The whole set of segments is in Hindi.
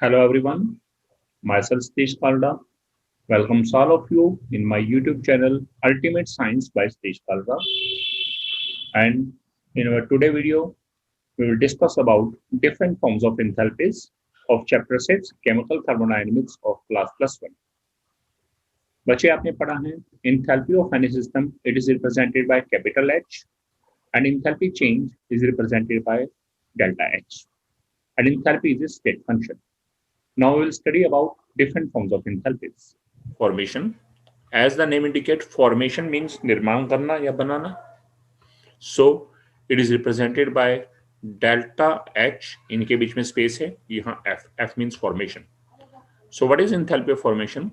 Hello everyone, myself Satish Kalda. Welcomes all of you in my YouTube channel Ultimate Science by Satish Kalda. And in our today video, we will discuss about different forms of enthalpies of chapter 6 Chemical Thermodynamics of class plus 1. बच्चे आपने पढ़ा है enthalpy of any system it is represented by capital H and enthalpy change is represented by delta H and enthalpy is a state function. Now we will study about different forms of enthalpies. Formation. As the name indicates, formation means निर्माण करना या बनाना. So it is represented by delta H. इनके बीच में space है. यहाँ F. F means formation. So what is enthalpy of formation?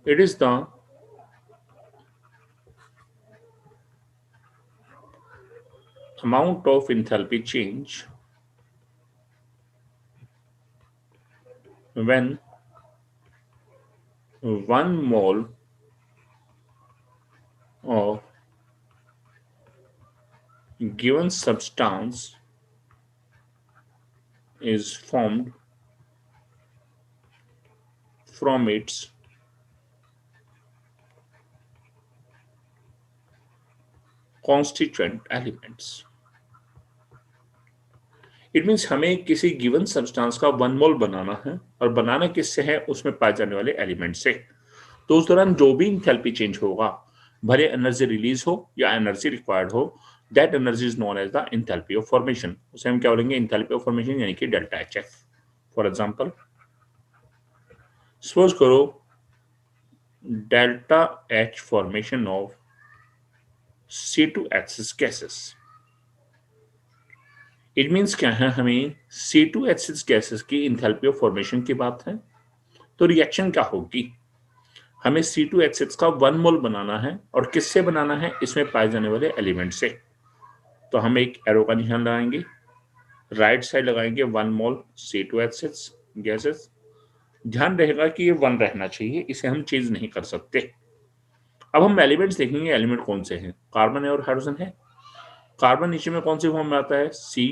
It is the amount of enthalpy change when 1 mole of given substance is formed from its constituent elements. It means हमें किसी गिवन सब्सटेंस का 1 मोल बनाना है और बनाना किससे है उसमें पाए जाने वाले एलिमेंट से. तो उस दौरान जो भी इंथैल्पी चेंज होगा भले एनर्जी रिलीज हो या एनर्जी रिक्वायर्ड हो that energy is known as the enthalpy of formation. उसे हम क्या बोलेंगे इंथैल्पी ऑफ फॉर्मेशन यानी कि delta H F. For example suppose करो delta H formation of C2H6 gases. It means क्या है हमें C2H6 गैसेस की इंथैल्पी ऑफ फॉर्मेशन की बात है. तो रिएक्शन क्या होगी हमें C2H6 का 1 मोल बनाना है और किससे बनाना है इसमें पाए जाने वाले एलिमेंट से. तो हम एक एरो का निशान लगाएंगे राइट साइड लगाएंगे 1 मोल C2H6 गैसेस. ध्यान रहेगा कि ये 1 रहना चाहिए इसे हम चेंज नहीं कर सकते. अब हम एलिमेंट्स देखेंगे एलिमेंट कौन से हैं. कार्बन है और हाइड्रोजन है. कार्बन नीचे में कौन सी फॉर्म में आता है C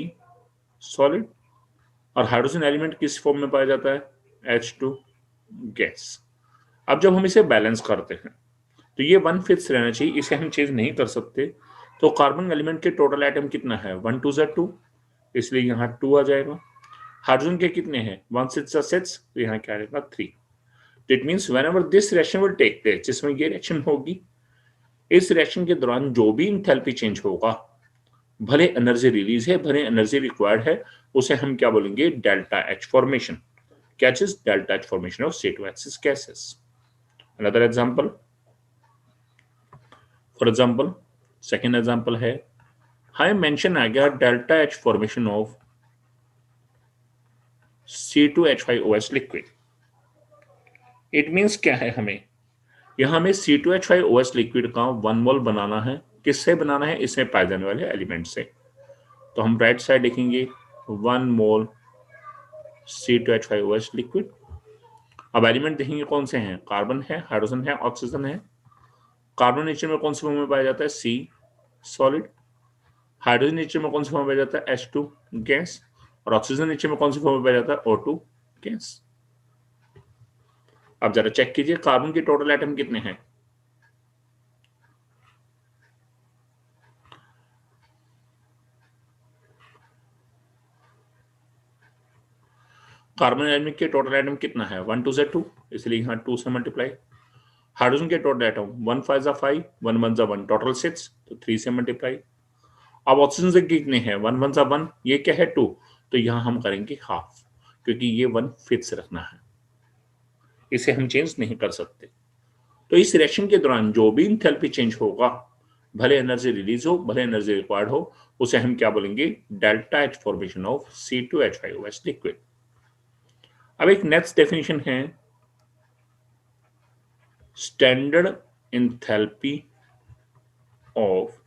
सॉलिड और हाइड्रोजन एलिमेंट किस फॉर्म में पाया जाता है H2 गैस. अब जब हम इसे बैलेंस करते हैं तो ये 1 फिक्स रहना चाहिए इसे हम चेंज नहीं कर सकते. तो कार्बन एलिमेंट के टोटल एटम कितना है 1 2 2 इसलिए यहाँ 2 आ जाएगा. हाइड्रोजन के कितने हैं 1 6 6 तो यहाँ क्या आएगा 3. It means whenever this reaction will take place जिसमें ये रिएक्शन होगी इस रिएक्शन के दौरान जो भी इंथैल्पी चेंज होगा भले एनर्जी रिलीज है भले एनर्जी रिक्वायर्ड है उसे हम क्या बोलेंगे डेल्टा एच फॉर्मेशन. क्या चीज delta H formation of C2H6 gases. Another example, for example second example है हमें मेंशन आ गया delta H formation of C2H5OH liquid. It means क्या है हमें यहां हमें C2H5OH लिक्विड का 1 मोल बनाना है. किससे बनाना है इसमें पाए जाने वाले एलिमेंट से. तो हम राइट साइड लिखेंगे 1 मोल C2H5OH लिक्विड. अब एलिमेंट देखेंगे कौन से हैं कार्बन है हाइड्रोजन है ऑक्सीजन है. कार्बन नेचर में कौन से फॉर्म में पाया जाता है C सॉलिड. हाइड्रोजन नेचर में कौन से फॉर्म में पाया जाता है H2 गैस और ऑक्सीजन नेचर में कौन से फॉर्म में पाया जाता है O2 गैस. अब जरा चेक कीजिए कार्बन के टोटल एटम कितने हैं. कार्बन एटम के टोटल एटम कितना है 1 2 2 इसलिए यहाँ 2 से मल्टीप्लाई. हाइड्रोजन के टोटल एटम 1 5 5 1 1 1 टोटल 6 तो 3 से मल्टीप्लाई. अब ऑक्सीजन से कितने हैं 1 1 1 ये क्या है 2 तो यहाँ हम करेंगे हाफ क्योंकि ये 1 फिक्स रखना है इसे हम चेंज नहीं कर सकते. तो इस रिएक्शन के दौरान जो भी इंथैल्पी चेंज होगा भले एनर्जी रिलीज हो भले एनर्जी रिक्वायर्ड हो उसे हम क्या बोलेंगे delta H formation of C2H5OH liquid. अब एक नेक्स्ट डेफिनेशन है स्टैंडर्ड इंथैल्पी ऑफ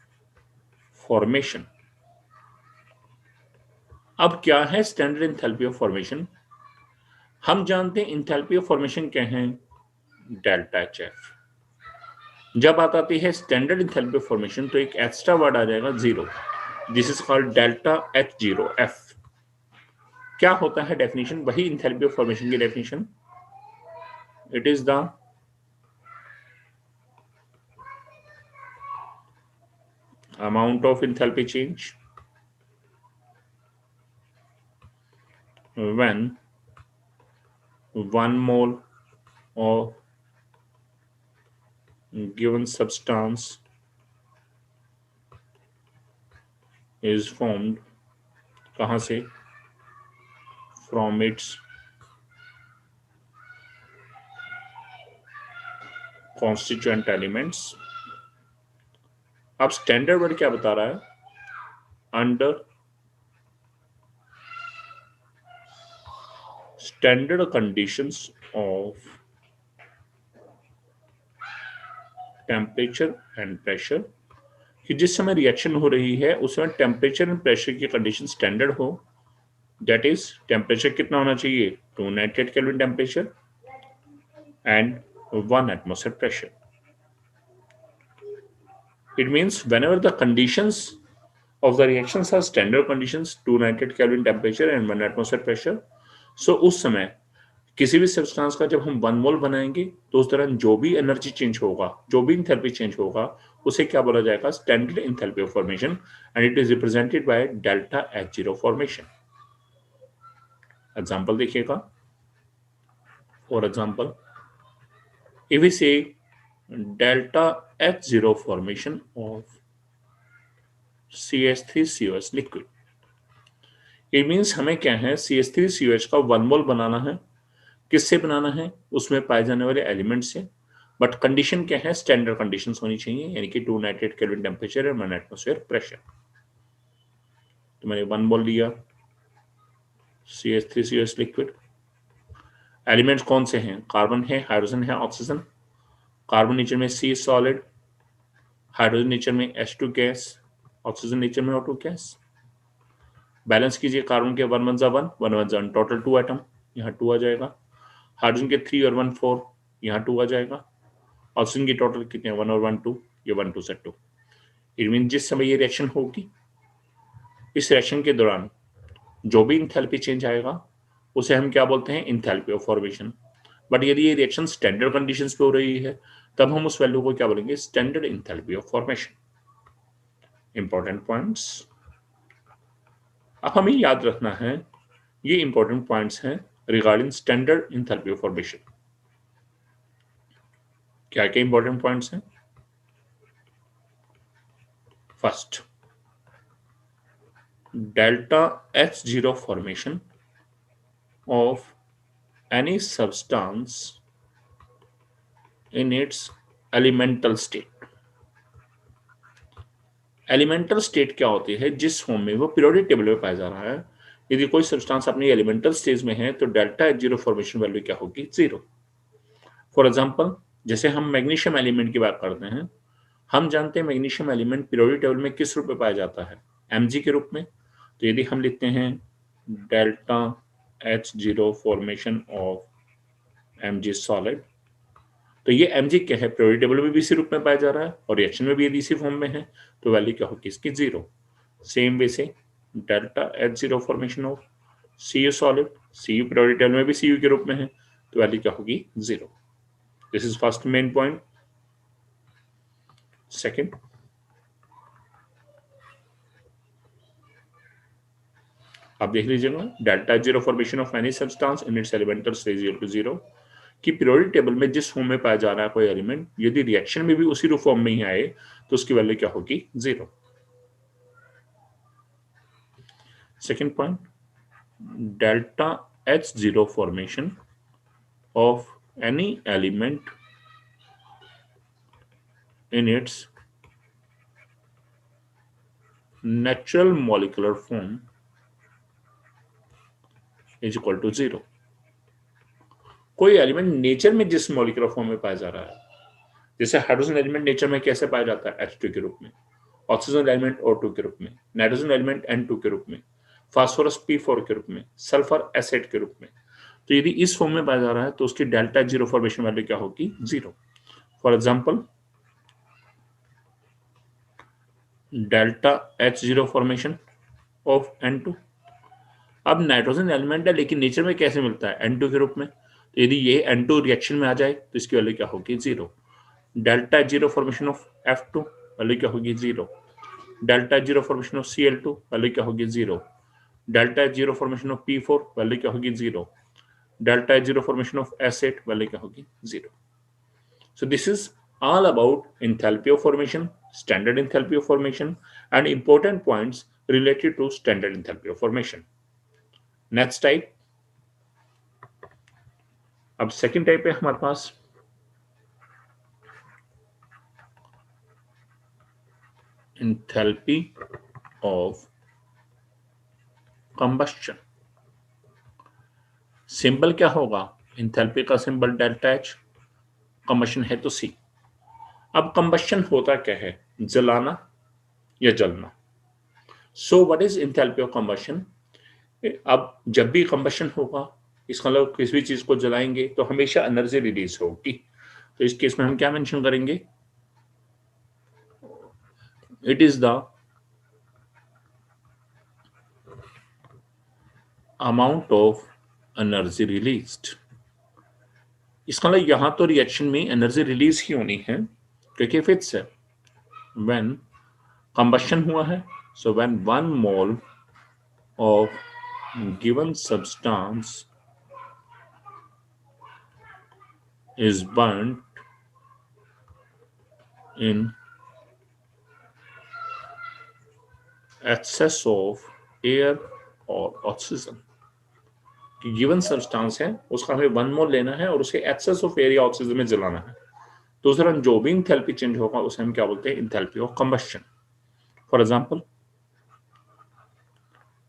फॉर्मेशन. अब क्या है स्टैंडर्ड इंथैल्पी ऑफ फॉर्मेशन. हम जानते हैं इंथैल्पी ऑफ फॉर्मेशन क्या है डेल्टा एच एफ. जब बात आती है स्टैंडर्ड इंथैल्पी ऑफ फॉर्मेशन तो एक एक्स्ट्रा वर्ड आ जाएगा 0. This is called delta H0 F. क्या होता है डेफिनेशन, वही इंथैल्पी ऑफ फॉर्मेशन की definition, it is the amount of enthalpy change when 1 mole of given substance is formed, कहाँ से, from its constituent elements। अब स्टैंडर्ड वर्ड क्या बता रहा है, under standard conditions of temperature and pressure, कि जिस समय रिएक्शन हो रही है उस समय टेम्परेचर एंड प्रेशर की कंडीशन स्टैंडर्ड हो, दैट इज टेम्परेचर कितना होना चाहिए, 298 kelvin temperature and 1 atmosphere pressure। It means whenever the conditions of the reactions are standard conditions, 298 Kelvin temperature and 1 atmosphere pressure, so उस समय किसी भी सब्सटेंस का जब हम 1 मोल बनाएंगे तो उस दौरान जो भी एनर्जी चेंज होगा, जो भी इंथैल्पी चेंज होगा, उसे क्या बोला जाएगा, standard enthalpy of formation, and it is represented by delta H0 formation. Example देखिएगा, for example if we say delta H0 formation of CH3COH liquid, it means हमें क्या है, CH3COH का 1 मोल बनाना है, किससे बनाना है, उसमें पाए जाने वाले एलिमेंट से, बट कंडीशन क्या है, स्टैंडर्ड कंडीशंस होनी चाहिए, यानी कि 298 केल्विन टेम्परेचर और 1 एटमॉस्फेयर प्रेशर। तो मैंने 1 मोल लिया CH3COH लिक्विड, एलिमेंट्स कौन से हैं, कार्बन है, हाइड्रोजन है, ऑक्सीजन, कार्बन नेचर में C सॉलिड, हाइड्रोजन नेचर में H2 गैस, ऑक्सीजन नेचर में O2 गैस। बैलेंस कीजिए, कार्बन के 1 1 जा 1 1 1 जा टोटल 2 एटम, यहाँ 2 आ जाएगा, हाइड्रोजन के 3 और 1 4, यहाँ 2 आ जाएगा, ऑक्सीजन की टोटल कितने, 1 और 1 2, ये 1 2 से 2। इट मीन जिस समय ये रिएक्शन होगी, इस रिएक्शन के दौरान जो भी इंथैल्पी चेंज आएगा उसे हम क्या बोलते हैं, इंथैल्पी ऑफ फॉर्मेशन। बट यदि ये रिएक्शन स्टैंडर्ड कंडीशंस पे हो रही है तब हम उस वैल्यू को क्या बोलेंगे, standard enthalpy of formation. Important points अब हमें याद रखना है, ये इंपॉर्टेंट पॉइंट्स हैं regarding standard enthalpy of formation. क्या क्या इंपॉर्टेंट पॉइंट्स हैं, first, delta H0 formation of any substance in its elemental state। Elemental state क्या होती है, जिस फॉर्म में वो पीरियोडिक टेबल में पाया जा रहा है। यदि कोई सब्सटेंस अपनी एलिमेंटल स्टेज में है तो डेल्टा H0 फॉर्मेशन वैल्यू क्या होगी, 0। फॉर एग्जांपल, जैसे हम मैग्नीशियम एलिमेंट की बात करते हैं, हम जानते हैं मैग्नीशियम एलिमेंट पीरियोडिक टेबल में किस रूप में पाया जाता है, Mg के रूप में। तो यदि हम लिखते हैं delta H0 formation of Mg solid, तो ये Mg क्या है, पीरियोडिक टेबल में भी इसी रूप में पाया जा रहा है और रिएक्शन में भी यदि इसी फॉर्म में है तो वैल्यू क्या होगी इसकी, 0। सेम वे से delta H0 formation of Cu solid, Cu periodic table में भी Cu के रूप में है तो वैल्यू क्या होगी, 0। This is first main point. Second, आप देख लीजिएगा, delta H0 formation of any substance in its elemental stage 0 to 0, कि पीरियोडिक टेबल में जिस फॉर्म में पाया जा रहा है कोई एलिमेंट, यदि रिएक्शन में भी उसी फॉर्म में ही आए तो उसकी वैल्यू क्या होगी, 0। Second point, delta H0 formation of any element in its natural molecular form is equal to 0। कोई एलिमेंट नेचर में जिस मॉलिक्यूलर फॉर्म में पाया जा रहा है, जैसे हाइड्रोजन एलिमेंट नेचर में कैसे पाया जाता है, H2 के रूप में, ऑक्सीजन एलिमेंट O2 के रूप में, नाइट्रोजन एलिमेंट N2 के रूप में, फास्फोरस P4 के रूप में, सल्फर एसिड के रूप में। तो यदि इस फॉर्म में पाया जा रहा है तो उसकी डेल्टा H0 फॉर्मेशन वैल्यू क्या होगी, 0। For example, delta H0 formation of N2, अब नाइट्रोजन एलिमेंट है लेकिन नेचर में कैसे मिलता है, N2 के रूप में। तो यदि ये N2 रिएक्शन में आ जाए तो इसकी वैल्यू क्या होगी, 0। Delta zero formation of F2 value क्या होगी, 0। Delta zero formation of Cl2 value क्या होगी, 0। Delta zero formation of P4 value क्या होगी, 0। Delta zero formation of S8 value क्या होगी, 0। So this is all about enthalpy of formation, standard enthalpy of formation, and important points related to standard enthalpy of formation. Next type. अब सेकेंड टाइप है हमारे पास enthalpy of combustion. सिंबल क्या होगा, enthalpy का सिंबल डेल्टा एच, कंबशन है तो C। अब कंबशन होता क्या है, जलाना या जलना। So what is enthalpy of combustion? अब जब भी कंबशन होगा, इसका मतलब किसी भी चीज को जलाएंगे तो हमेशा एनर्जी रिलीज होगी। तो इस केस में हम क्या मेंशन करेंगे, it is the amount of energy released. इसका मतलब यहां तो रिएक्शन में एनर्जी रिलीज ही होनी है क्योंकि फिक्स है। व्हेन कंबशन हुआ है, so when 1 mole of given substance is burnt in excess of air or oxygen। कि गिवन सब्सटेंस है उसका हमें 1 मोल लेना है और उसे एक्सेस ऑफ एयर या ऑक्सीजन में जलाना है, तो उस दौरान जो भी इंथैल्पी चेंज होगा उसे हम क्या बोलते हैं, enthalpy of combustion. For example,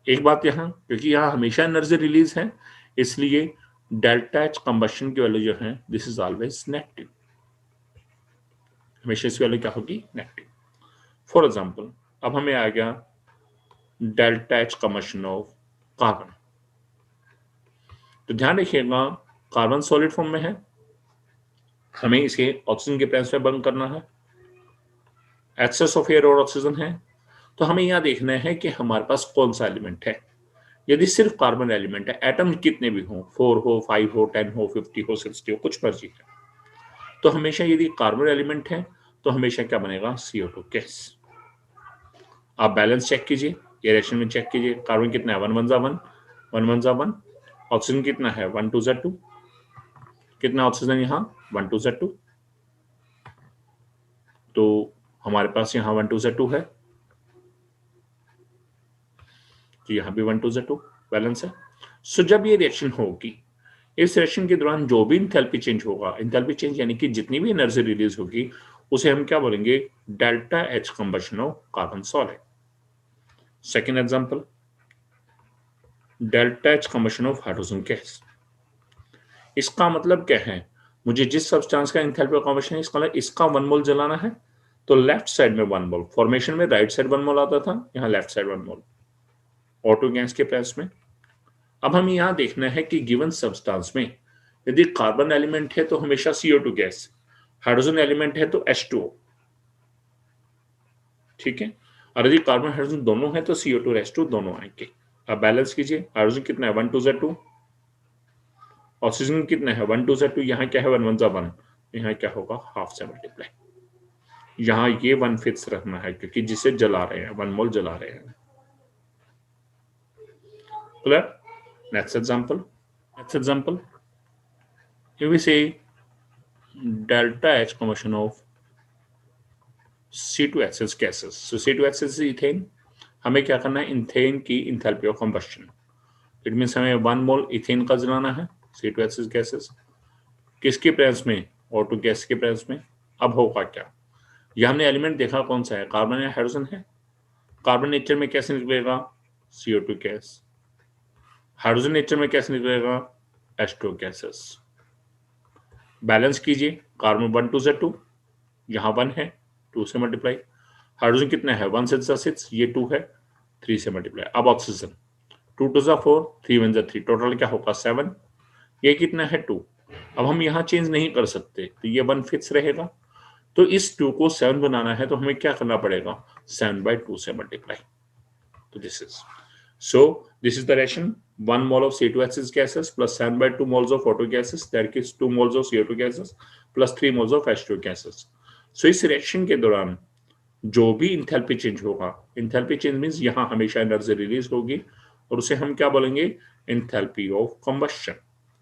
एक बात यहाँ, क्योंकि यहाँ हमेशा एनर्जी रिलीज है इसलिए डेल्टा एच कंबशन की वैल्यू जो है दिस इज ऑलवेज नेगेटिव, हमेशा इसकी वैल्यू क्या होगी, नेगेटिव। फॉर एग्जांपल, अब हमें आ गया delta H combustion of carbon. तो ध्यान रखिएगा, कार्बन सॉलिड फॉर्म में है, हमें इसे ऑक्सीजन के प्रेजेंस में बर्न करना है, एक्सेस ऑफ एयर और ऑक्सीजन है, तो हमें यहां देखना है कि हमारे पास कौन सा एलिमेंट है। यदि सिर्फ कार्बन एलिमेंट है, एटम कितने भी हो, 4 हो, 5 हो, 10 हो, 50 हो, 60 हो, कुछ मर्जी है, तो हमेशा यदि कार्बन एलिमेंट है तो हमेशा क्या बनेगा, CO2 गैस। आप बैलेंस चेक कीजिए, ये रिएक्शन में चेक कीजिए, कार्बन कितना है, 1 1 1, 1 1 1, ऑक्सीजन कितना है, 1 2 2, कितना ऑक्सीजन यहाँ, 1 2 2, तो हमारे पास यहाँ 1 2 2 है, तो यहाँ भी 1 2 2 बैलेंस है। सो जब ये रिएक्शन होगी, इस रिएक्शन के दौरान जो भी इंथैल्पी चेंज होगा, इंथैल्पी चेंज यानी कि जितनी भी एनर्जी रिलीज होगी उसे हम क्या बोलेंगे, delta H combustion of carbon solid. Second example, delta H combustion of hydrogen gas. इसका मतलब क्या है, मुझे जिस सब्सटेंस का एंथैल्पी ऑफ कंबशन है, इसका मतलब इसका 1 मोल जलाना है, तो लेफ्ट साइड में 1 मोल, फॉर्मेशन में राइट साइड 1 मोल आता था, यहाँ लेफ्ट साइड 1 मोल ऑटो गैस के प्रेस में। अब हमें यहां देखना है कि गिवन सब्सटेंस में यदि कार्बन एलिमेंट है तो हमेशा CO2 गैस, हाइड्रोजन एलिमेंट है तो H2O, ठीक है। और यदि कार्बन हाइड्रोजन दोनों है तो CO2 और H2 दोनों आएंगे। अब बैलेंस कीजिए, हाइड्रोजन कितना है, 1 2 2, ऑक्सीजन कितना है, 1 2 2, यहाँ क्या है, 1 1 1, यहाँ क्या होगा, हाफ से मल्टीप्लाई। यहाँ ये 1 फिक्स रखना है क्योंकि जिसे जला रहे हैं 1 मोल जला रहे हैं। Clear? Next example, here we say delta H combustion of C2H6 gases. So C2H6 is ethane, हमें क्या करना है, इथेन की enthalpy of combustion. It means हमें 1 मोल इथेन का जलाना है, C2H6 गैसेस, किसके प्रेजेंस में, O2 गैस के प्रेजेंस में। अब होगा क्या, यह हमने एलिमेंट देखा कौन सा है, कार्बन या हाइड्रोजन है। कार्बन नेचर में कैसे निकलेगा, CO2 गैस। हाइड्रोजन नेचर में कैसे निकलेगा, H2 गैसेस। बैलेंस कीजिए, कार्बन 1 2 2, यहाँ 1 है, 2 से मल्टीप्लाई। हाइड्रोजन कितना है, 1 6 6, ये 2 है, 3 से मल्टीप्लाई। अब ऑक्सीजन 2 2 4, 3 1 3, टोटल क्या होगा, 7। ये कितना है, 2। अब हम यहाँ चेंज नहीं कर सकते तो ये 1 फिक्स रहेगा, तो इस 2 को 7 बनाना है तो हमें क्या करना पड़ेगा, 7/2 से मल्टीप्लाई। तो this is So this is the reaction: 1 mole of C2H6 gases plus 7/2 moles of auto gases, that is 2 moles of CO2 gases plus 3 moles of H2 gases. So इस रिएक्शन के दौरान जो भी इंथैल्पी चेंज होगा, इंथैल्पी चेंज मींस यहां हमेशा एनर्जी रिलीज होगी, और उसे हम क्या बोलेंगे? Enthalpy of combustion.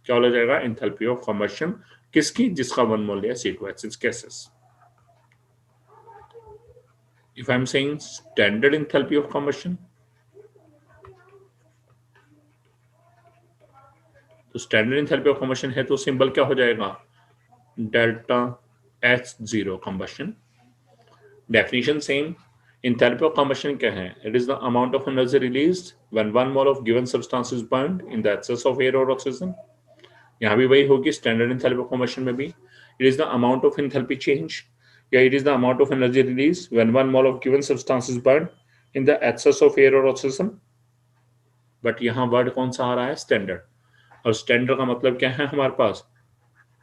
क्या बोला जाएगा? Enthalpy of combustion. किसकी? जिसका 1 मोल लिया C2H6 gases. If I'm saying standard enthalpy of combustion, तो स्टैंडर्ड इंथैल्पी ऑफ कंबशन है तो सिंबल क्या हो जाएगा? Delta H0 combustion. Definition same. enthalpy of combustion क्या है? It is the amount of energy released when 1 mole of given substance is burned in the excess of air or oxygen. यहाँ भी वही होगी स्टैंडर्ड enthalpy of combustion में भी। It is the amount of enthalpy change, या it is the amount of energy released when 1 mole of given substance is burned in the excess of air or oxygen. But यहाँ वर्ड कौन सा आ रहा है? स्टैंडर्ड। और स्टैंडर्ड का मतलब क्या है हमारे पास?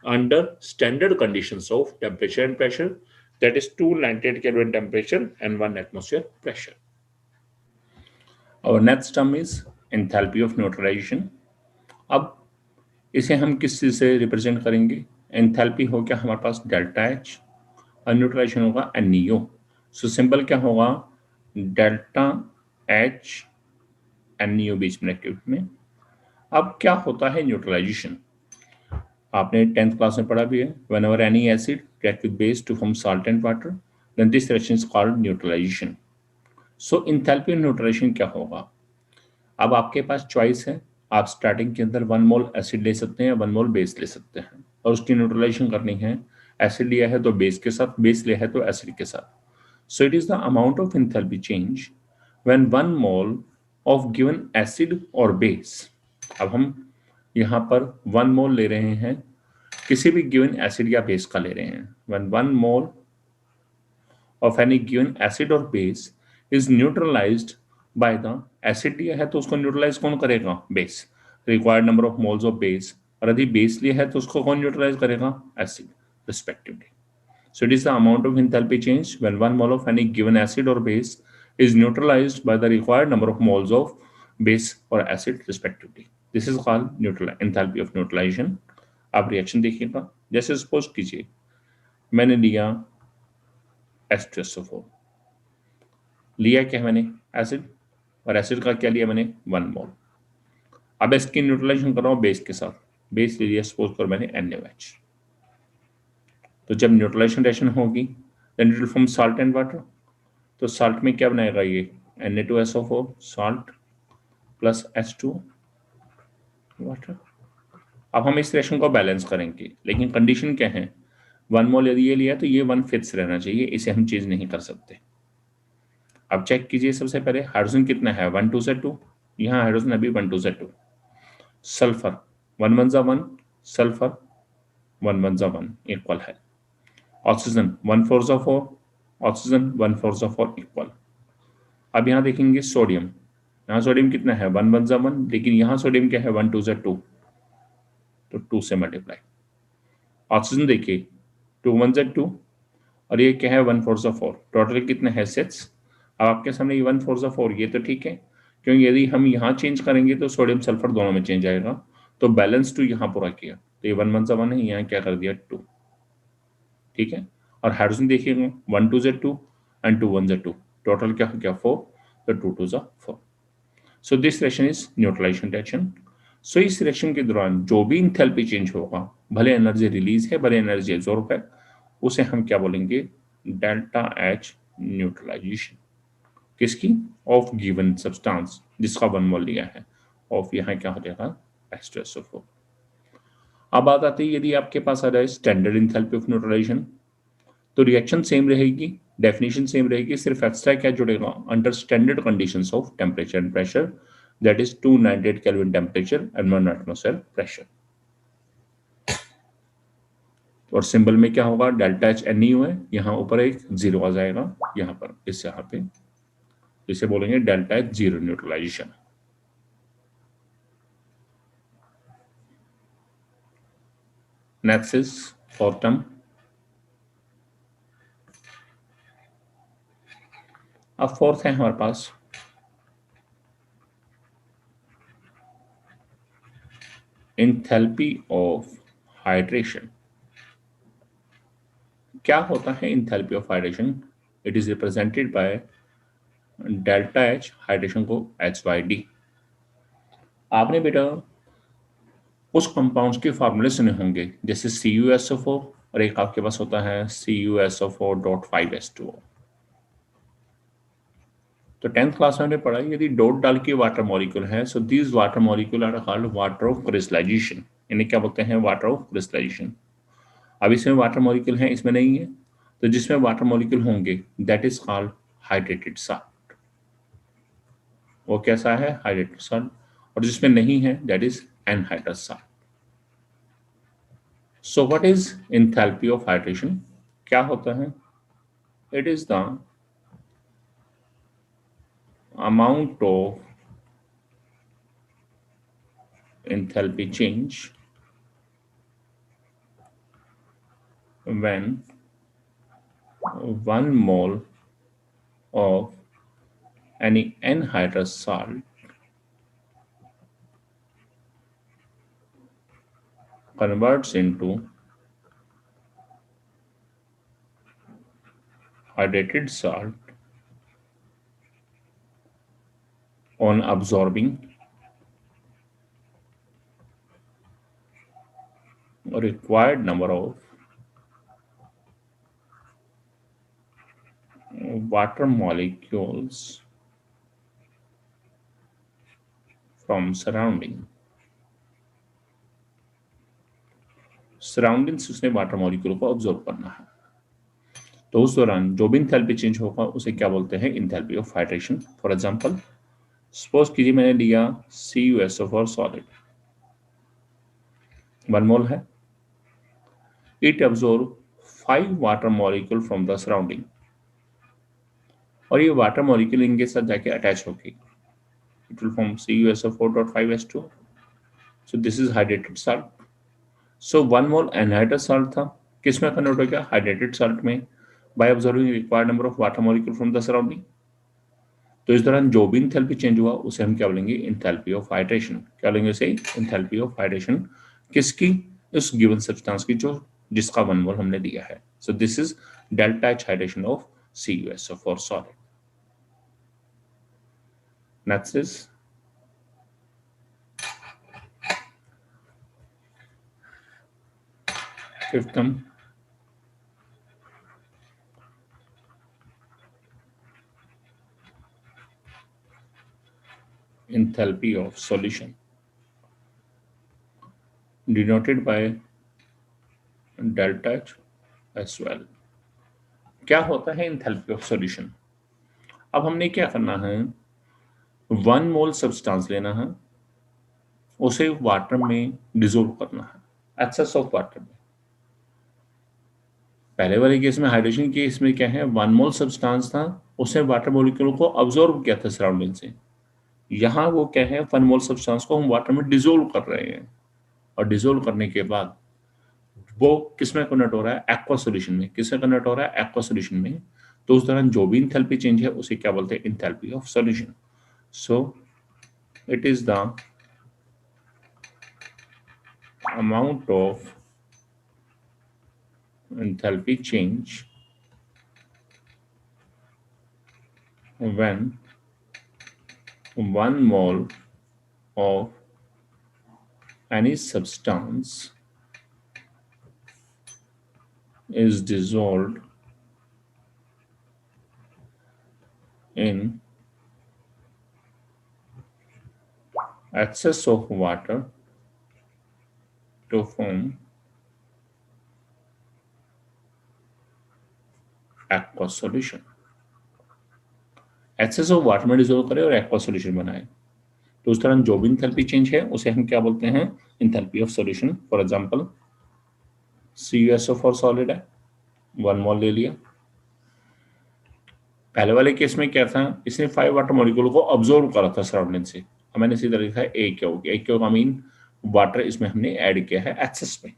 Under standard conditions of temperature and pressure, that is 298 Kelvin temperature and 1 atmosphere pressure. Our next term is enthalpy of neutralization. अब इसे हम किस चीज से रिप्रेजेंट करेंगे? एंथैल्पी हो गया हमारे पास डेल्टा एच और न्यूट्रलाइजेशन होगा NEO. सो सिंबल क्या होगा? डेल्टा एच NEO बीच में रखे में। अब क्या होता है न्यूट्रलाइजेशन? आपने 10th क्लास में पढ़ा भी है। Whenever any acid react with base to form salt and water, then this reaction is called neutralization. So enthalpy of neutralization क्या होगा? अब आपके पास चॉइस है, आप स्टार्टिंग के अंदर 1 मोल एसिड ले सकते हैं या 1 मोल बेस ले सकते हैं, और उसकी न्यूट्रलाइजेशन करनी है। एसिड लिया है तो बेस के साथ, बेस लिया है तो एसिड के साथ। So it is the amount of enthalpy change when 1 mole of given acid or base. अब हम यहाँ पर 1 मोल ले रहे हैं, किसी भी गिवन एसिड या बेस का ले रहे हैं। When 1 mole of any given acid or base is neutralized by the acid लिया है तो उसको न्यूट्रलाइज कौन करेगा? Base. Required number of moles of base, और यदि बेस लिया है तो उसको कौन न्यूट्रलाइज करेगा? Acid, respectively. So it is the amount of enthalpy change when 1 mole of any given acid or base is neutralized by the required number of moles of base or acid respectively. This is called enthalpy of neutralization. आप रिएक्शन देखिएगा। जैसे सपोज कीजिए मैंने लिया H2SO4, लिया क्या मैंने? एसिड, और एसिड का क्या लिया मैंने? 1 मोल। अब इसकी न्यूट्रलाइजेशन कर रहा हूँ बेस के साथ। बेस ले लिया सपोज कर मैंने NaOH। तो जब न्यूट्रलाइजेशन रिएक्शन होगी then it will form salt and water. तो साल्ट में क्या बनाएगा? ये Na2SO4 salt plus H2 water. अब हम इस रिएक्शन को बैलेंस करेंगे, लेकिन कंडीशन क्या है? 1 मोल यदि ये लिया तो ये 1 फिक्स रहना चाहिए, इसे हम चेंज नहीं कर सकते। अब चेक कीजिए सबसे पहले हाइड्रोजन कितना है? 1 2 से 2। यहाँ हाइड्रोजन अभी 1 2 से 2। सल्फर 1 1 जा 1, सल्फर 1 1 जा 1 इक्वल है। ऑक्सीजन 1 4 जा 4, ऑक्सीजन 1 4 जा 4 इक्वल। अब यहाँ देखेंगे सोडियम, यहाँ सोडियम कितना है? 1 1 जा 1, लेकिन यहाँ सोडियम क्या है? 1 2 जा 2, तो 2 से मल्टीप्लाई। ऑक्सीजन देखिए 2 1 जा 2, और ये क्या है? 1 4 जा 4। टोटल कितने है? 6। अब आपके सामने ये 1 4 जा 4, ये तो ठीक है, क्योंकि यदि हम यहाँ चेंज करेंगे तो सोडियम सल्फर दोनों में चेंज आएगा, तो बैलेंस 2 यहाँ पूरा किया, तो ये 1 1 जा 1 है, यहाँ क्या कर दिया? 2। ठीक है। और हाइड्रोजन देखिएगा 1 2 जा 2 एंड 2 1 जा 2, टोटल क्या हो गया? 4, तो 2 2 जा 4। So this reaction is neutralisation reaction. So इस रिएक्शन के दौरान जो भी इंथैल्पी चेंज होगा, भले एनर्जी रिलीज है भले एनर्जी एब्जॉर्ब है, उसे हम क्या बोलेंगे? Delta H neutralisation. किसकी? ऑफ गिवन सब्सटेंस जिसका 1 मोल लिया है, ऑफ यहाँ क्या हो जाएगा? H2SO4। अब बात आती है यदि आपके पास आ जाए स्टैंडर्ड इंथैल्पी ऑफ न्यूट्रलाइजेशन, तो रिएक्शन सेम रहेगी, डेफिनेशन सेम रहेगी, सिर्फ एक्स्ट्रा क्या जुड़ेगा? Under standard conditions of temperature and pressure, that is 298 kelvin temperature and 1 atmosphere pressure. और सिंबल में क्या होगा? डेल्टा एच NEO है, यहाँ ऊपर एक 0 आ जाएगा, यहाँ पर इस यहाँ पे, इसे बोलेंगे delta H 0 neutralisation. Next is fourth term. अब फोर्थ है हमारे पास एंथैल्पी ऑफ हाइड्रेशन। क्या होता है enthalpy of hydration? It is represented by delta H, hydration को एच बाई डी। आपने बेटा उस कंपाउंड्स के फार्मूले सुने होंगे, जैसे CuSO4 और एक आपके पास होता है CuSO4.5H2O। तो 10th क्लास में हमने पढ़ा, यदि डॉट डाल के वाटर मॉलिक्यूल है, so these water molecule are called water of crystallisation. इन्हें क्या बोलते हैं? Water of crystallisation. अब इसमें वाटर मॉलिक्यूल है, इसमें नहीं है, तो जिसमें वाटर मॉलिक्यूल होंगे that is called hydrated salt. वो कैसा है? Hydrated salt. और जिसमें नहीं है that is anhydrous salt. So what is enthalpy of hydration? क्या होता है? It is the amount of enthalpy change when 1 mole of any anhydrous salt converts into hydrated salt on absorbing a required number of water molecules from surrounding से उसने वाटर मॉलिक्यूल को ऑब्जॉर्व करना है। तो उस दौरान जो भी इंथैल्पी चेंज होगा उसे क्या बोलते हैं? Enthalpy of hydration. For example, suppose कीजिए मैंने लिया CuSO4 सॉलिड, 1 मोल है, it absorb 5 water molecule from the surrounding, और ये वाटर मॉलिक्यूल इनके साथ जाके अटैच होगी, it will form CuSO4.5H2। So this is hydrated salt. So 1 mole anhydrous salt था, किस में कन्वर्ट हो गया? हाइड्रेटेड सॉल्ट में, by observing required number of water molecule from the surrounding. तो इस दौरान जो भी इंथैल्पी चेंज हुआ उसे हम क्या बोलेंगे? Enthalpy of hydration. क्या बोलेंगे उसे? Enthalpy of hydration. किसकी? उस गिवन सब्सटेंस की जो जिसका 1 मोल हमने दिया है। So this is delta H hydration of CuSO4 solid. Next is fifth term, enthalpy of solution denoted by delta H as well। क्या होता है enthalpy of solution? अब हमने क्या करना है? 1 मोल सब्सटेंस लेना है, उसे वाटर में डिसोल्व करना है, एक्सेस ऑफ वाटर में। पहले वाले केस में हाइड्रेशन केस में क्या है? 1 मोल सब्सटेंस था, उसने वाटर मॉलिक्यूल को अब्सॉर्ब किया था सराउंडिंग से। यहाँ वो क्या है? 1 मोल सब्सटेंस को हम वाटर में डिसोल्व कर रहे हैं, और डिसोल्व करने के बाद वो किसमें कन्वर्ट हो रहा है? एक्वा सॉल्यूशन में। किसमें कन्वर्ट हो रहा है? एक्वा सॉल्यूशन में। तो उस दौरान जो भी इंथैल्पी चेंज है उसे क्या बोलते हैं? Enthalpy of solution. So it is the amount of enthalpy change when 1 mole of any substance is dissolved in excess of water to form aqua solution. Excess of water में डिसॉल्व करे और एक्वा सॉल्यूशन बनाए, तो उस तरह जो भी इंथैल्पी चेंज है उसे हम क्या बोलते हैं? Enthalpy of solution. For example, CuSO4 solid है, 1 मोल ले लिया। पहले वाले केस में क्या था? इसने 5 वाटर मॉलिक्यूल को ऑब्जॉर्व करा था सराउंडिंग से। अब मैंने सीधा लिखा है A क्या हो गया? A क्या होगा? मीन वाटर इसमें हमने ऐड किया है एक्सेस में,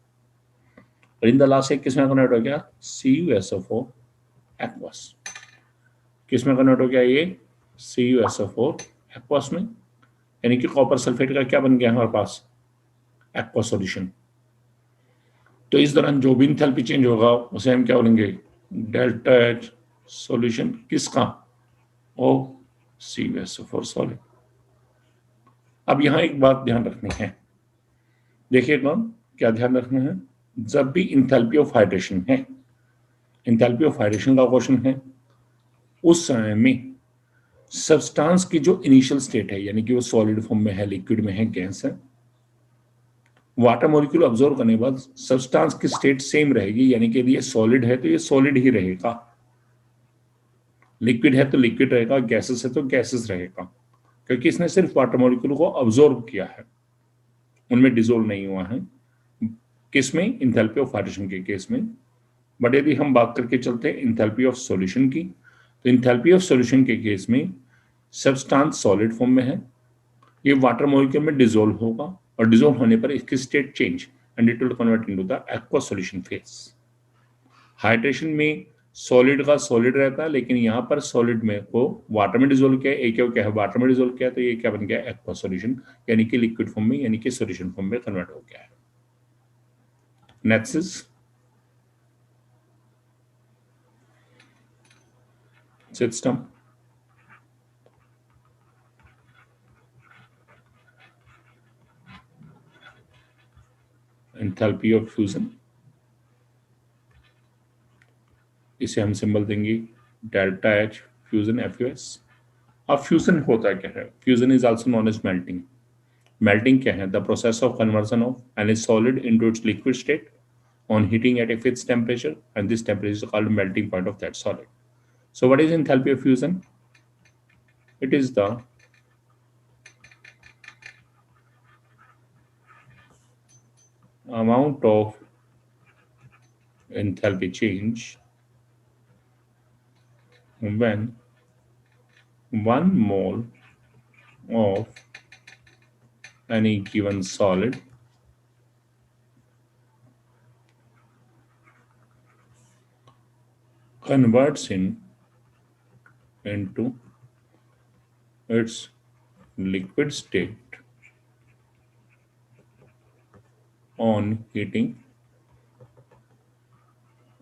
और इन द लास्ट एक किसमें कन्वर्ट हो गया? CuSO4 aqueous. किसमें कन्वर्ट हो गया? ये CuSO4 एक्वस में, यानी कि कॉपर सल्फेट का क्या बन गया हमारे पास? Aqua solution. तो इस दौरान जो भी इंथैल्पी चेंज होगा उसे हम क्या बोलेंगे, डेल्टा एच सॉल्यूशन किसका, ओ CuSO फॉर सॉलिड। अब यहां एक बात ध्यान रखनी है, देखिएगा क्या ध्यान रखना है, जब भी इंथैल्पी ऑफ हाइड्रेशन है, इंथैल्पी ऑफ हाइड्रेशन का क्वेश्चन है, उस समय में सब्सटेंस की जो इनिशियल स्टेट है, यानी कि वो सॉलिड फॉर्म में है, लिक्विड में है, गैस है, वाटर मॉलिक्यूल ऑब्जॉर्व करने के बाद सब्सटेंस की स्टेट सेम रहेगी, यानी कि ये सॉलिड है तो ये सॉलिड ही रहेगा, लिक्विड है तो लिक्विड रहेगा, गैसेस है तो गैसेस रहेगा, क्योंकि इसने सिर्फ वाटर मॉलिक्यूल को ऑब्जॉर्व किया है, उनमें डिसोल्व नहीं हुआ है। किसमें, इंथैल्पी ऑफ हाइड्रेशन के केस में। बट यदि हम बात करके चलते हैं इंथैल्पी ऑफ सॉल्यूशन की, तो इंथैल्पी ऑफ सॉल्यूशन के केस में सब्सटेंस सॉलिड फॉर्म में है, ये वाटर मॉलिक्यूल में डिसोल्व होगा, और डिसोल्व होने पर इसकी state change and it will convert into the aqua solution phase. Hydration में सॉलिड का सॉलिड रहता है, लेकिन यहां पर सॉलिड में को वाटर में डिसोल्व किया, एक क्या है वाटर में डिसोल्व किया, तो ये क्या बन गया, एक्वा सॉल्यूशन, यानी कि लिक्विड फॉर्म में, यानी कि सॉल्यूशन फॉर्म में कन्वर्ट हो गया है। Next is system. Enthalpy of fusion, इसे हम सिंबल देंगे डेल्टा एच फ्यूजन FUS। अब फ्यूजन होता क्या है, fusion is also known as melting. Melting क्या है, the process of conversion of any solid into its liquid state on heating at a fixed temperature, and this temperature is called melting point of that solid. So what is enthalpy of fusion? It is the amount of enthalpy change when 1 mole of any given solid converts into its liquid state on heating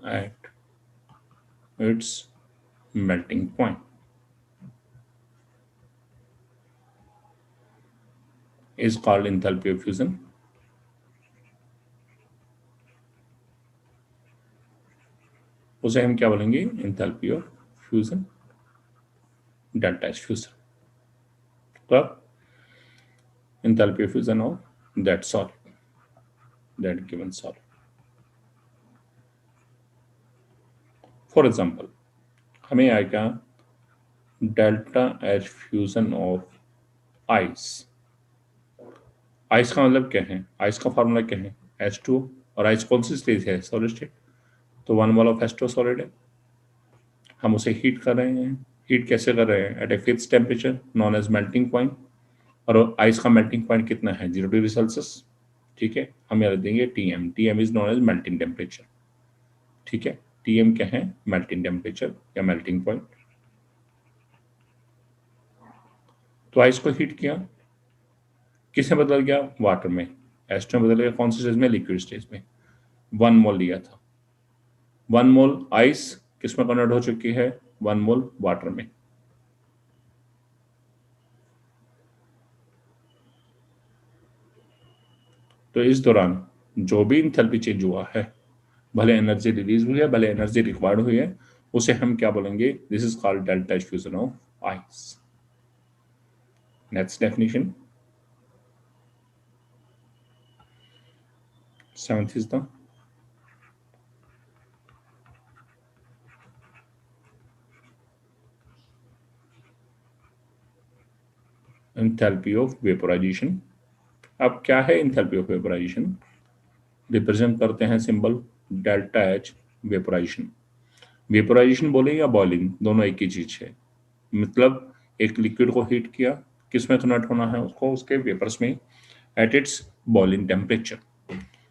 at its melting point is called enthalpy of fusion. उसे हम क्या बोलेंगे, enthalpy of fusion, delta H fusion। तो enthalpy of fusion of that solid, that given solid। For example हमें आएगा delta H fusion of ice. Ice का मतलब क्या है, आइस का फार्मूला क्या है, H2O, और आइस कौन सी स्टेज है, सॉलिड स्टेट, तो 1 मोल ऑफ H2O सॉलिड है। हम उसे हीट कर रहे हैं, हीट कैसे कर रहे हैं, at a fix temperature known as melting point, और आइस का मेल्टिंग पॉइंट कितना है, 0 डिग्री सेल्सियस। ठीक है, हम याद देंगे TM, TM is known as melting temperature. ठीक है, TM क्या है, मेल्टिंग टेम्परेचर या मेल्टिंग पॉइंट। तो आइस को हीट किया, किसने बदल गया, वाटर में, H2 में बदल गया, कौन सी स्टेज में, लिक्विड स्टेज में। 1 मोल लिया था, 1 मोल आइस किस में कन्वर्ट हो चुकी है, 1 मोल वाटर में। तो इस दौरान जो भी इंथैल्पी चेंज हुआ है, भले एनर्जी रिलीज हुई है, भले एनर्जी रिक्वायर्ड हुई है, उसे हम क्या बोलेंगे, this is called delta H fusion of ice. Next definition, seventh is the enthalpy of vaporisation. अब क्या है एंथैल्पी ऑफ वेपोराइजेशन, रिप्रेजेंट करते हैं symbol delta H vaporisation. Vaporisation बोले या बॉइलिंग, दोनों एक ही चीज है। मतलब एक लिक्विड को हीट किया, किस में कन्वर्ट होना है उसको, उसके वेपर्स में, at its boiling temperature.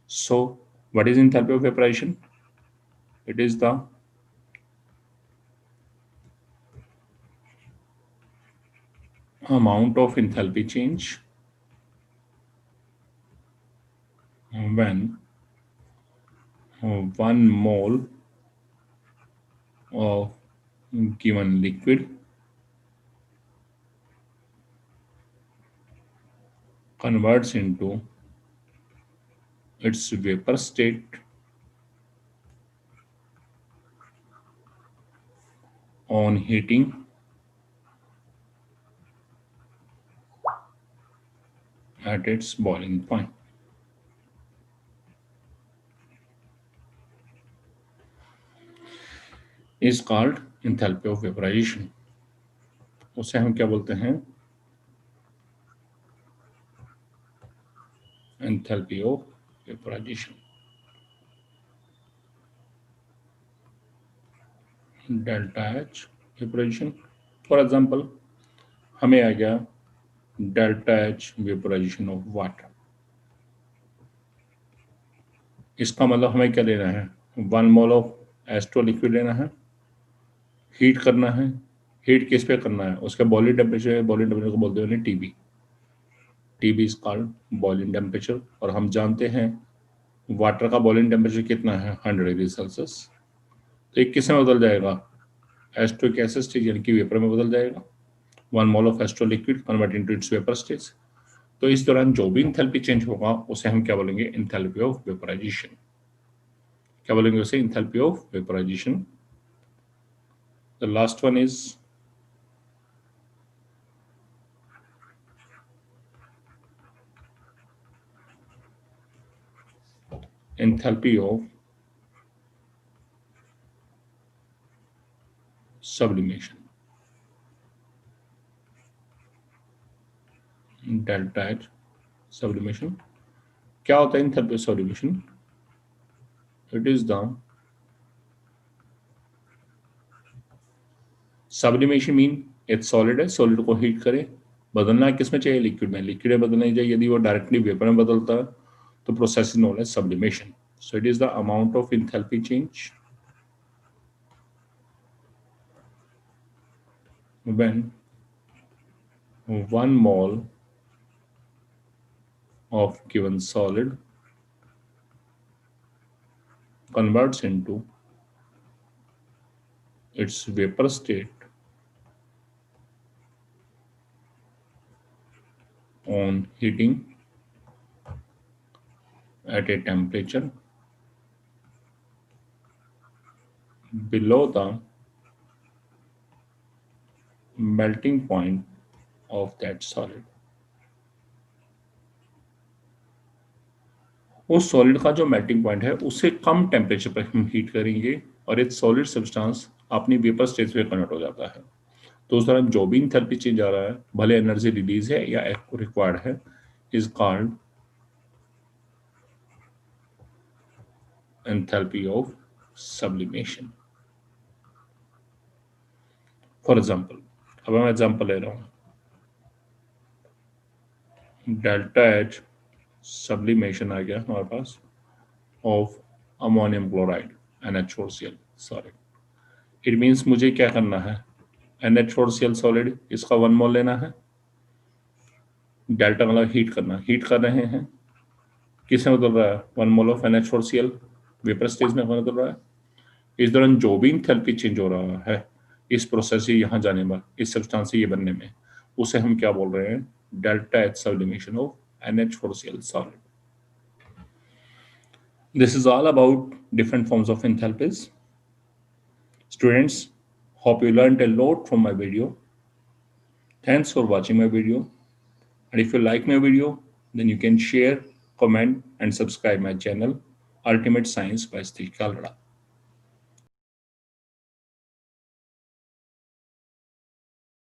So what is enthalpy of vaporisation, it is the amount of enthalpy change when 1 mole of given liquid converts into its vapor state on heating at its boiling point. Is called enthalpy of vaporization. उसे हम क्या बोलते हैं? Enthalpy of vaporization. Delta H vaporisation. For example हमें आ गया delta H vaporisation of water. इसका मतलब हमें क्या लेना है? 1 मोल ऑफ एस्ट्रो लिक्विड लेना है, हीट करना है. हीट किस पे करना है? उसका बॉइलिंग टेम्परेचर है. बॉइलिंग टेम्परेचर को बोलते हैं TB. TB is called boiling temperature. और हम जानते हैं वाटर का बॉइलिंग टेम्परेचर कितना है? 100 डिग्री सेल्सियस. तो एक किस में बदल जाएगा? एस्ट्रिक एसिड स्टेज यानी कि वेपर में बदल जाएगा. 1 mole of astro liquid convert into its vapour stage. तो इस दौरान जो भी इंथैल्पी चेंज होगा उसे हम क्या बोलेंगे? Enthalpy of vaporisation. क्या बोलेंगे उसे? Enthalpy of vaporisation. The last one is enthalpy of sublimation. Delta H sublimation. क्या होता है enthalpy of sublimation? It is the sublimation mean एक सॉलिड है, सॉलिड को हीट करे, बदलना किसमें चाहिए? लिक्विड में. लिक्विड में बदलना चाहिए. यदि वो डायरेक्टली वेपर में बदलता है तो process is known as sublimation. So it is the amount of enthalpy change when 1 mole of given solid converts into its vapor state on heating at a temperature below the melting point of that solid. उस सॉलिड का जो मेल्टिंग पॉइंट है उससे कम टेम्परेचर पर हम हीट करेंगे और एक सॉलिड सब्सटेंस अपनी वेपर स्टेज में कन्वर्ट हो जाता है. तो उस दौरान जो भी इंथैल्पी चेंज आ रहा है, भले एनर्जी रिलीज है या रिक्वायर्ड है, is called enthalpy of sublimation. For example, अब मैं एग्जाम्पल ले रहा हूं. डेल्टा एच सब्लिमेशन आ गया हमारे पास of ammonium chloride NH4Cl solid. It means मुझे क्या करना है? NH4Cl सॉलिड, इसका 1 मोल लेना है. डेल्टा मतलब हीट करना. हीट कर रहे हैं, किस में बदल रहा है? 1 mole of NH4Cl vapour stage में बदल रहा है. इस दौरान जो भी इंथैल्पी चेंज हो रहा है इस प्रोसेस से यहाँ जाने में, इस सब्सटेंस से ये बनने में, उसे हम क्या बोल रहे हैं? Delta H sublimation of NH4Cl solid. This is all about different forms of enthalpies. Students, hope you learned a lot from my video. Thanks for watching my video. And if you like my video, then you can share, comment, and subscribe my channel, Ultimate Science by Steve Kalra.